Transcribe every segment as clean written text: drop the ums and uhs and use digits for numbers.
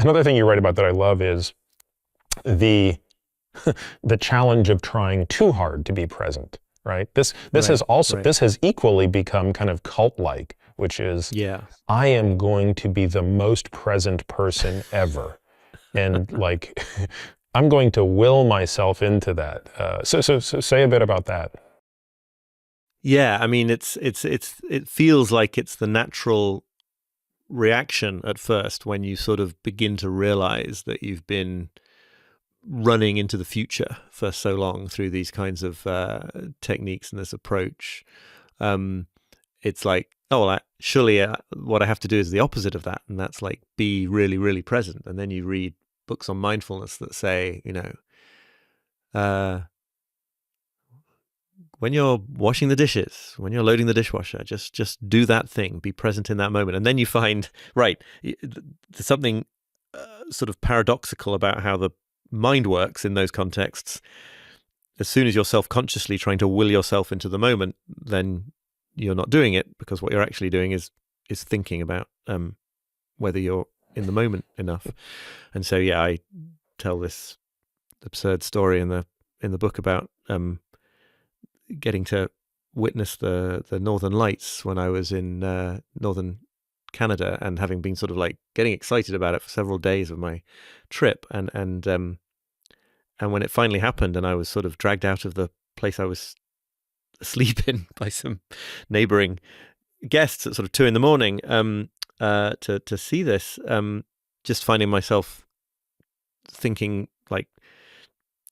Another thing you write about that I love is the challenge of trying too hard to be present, right? This has also, this has equally become kind of cult-like, which is, I am going to be the most present person ever. And like, I'm going to will myself into that. So say a bit about that. Yeah, I mean, it feels like it's the natural reaction at first when you sort of begin to realize that you've been running into the future for so long through these kinds of techniques and this approach. It's like, oh, well, surely what I have to do is the opposite of that, and that's like be really, really present. And then you read books on mindfulness that say, you know, when you're washing the dishes, when you're loading the dishwasher, just do that thing, be present in that moment. And then you find, right, there's something sort of paradoxical about how the mind works in those contexts. As soon as you're self-consciously trying to will yourself into the moment, then you're not doing it, because what you're actually doing is thinking about whether you're in the moment enough. And so, yeah, I tell this absurd story in the book about getting to witness the Northern Lights when I was in northern Canada, and having been sort of like getting excited about it for several days of my trip, and when it finally happened, and I was sort of dragged out of the place I was asleep in by some neighboring guests at sort of 2 a.m. To see this, just finding myself thinking, like,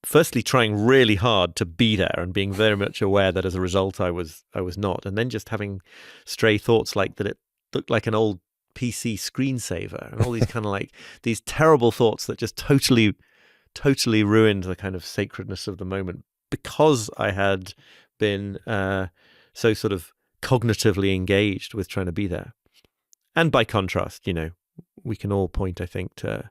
firstly trying really hard to be there and being very much aware that as a result I was not, and then just having stray thoughts like that it looked like an old PC screensaver, and all these kind of like these terrible thoughts that just totally ruined the kind of sacredness of the moment, because I had been so sort of cognitively engaged with trying to be there. And by contrast, you know, we can all point, I think, to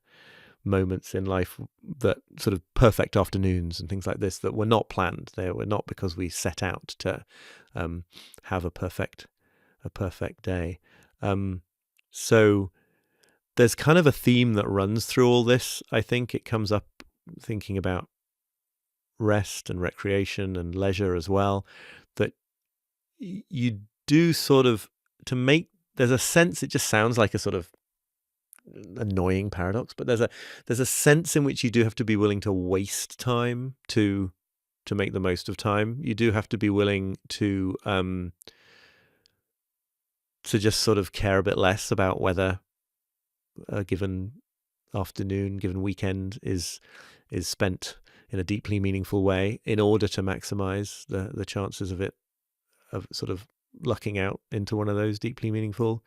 moments in life that sort of perfect afternoons and things like this that were not planned. They were not because we set out to have a perfect day. So there's kind of a theme that runs through all this. I think it comes up thinking about rest and recreation and leisure as well, that you do sort of, to make, there's a sense, it just sounds like a sort of annoying paradox, but there's a sense in which you do have to be willing to waste time to make the most of time. You do have to be willing to just sort of care a bit less about whether a given afternoon, given weekend is spent in a deeply meaningful way, in order to maximize the chances of sort of lucking out into one of those deeply meaningful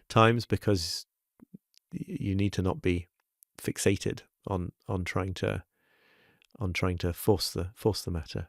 times, because you need to not be fixated on trying to force the matter.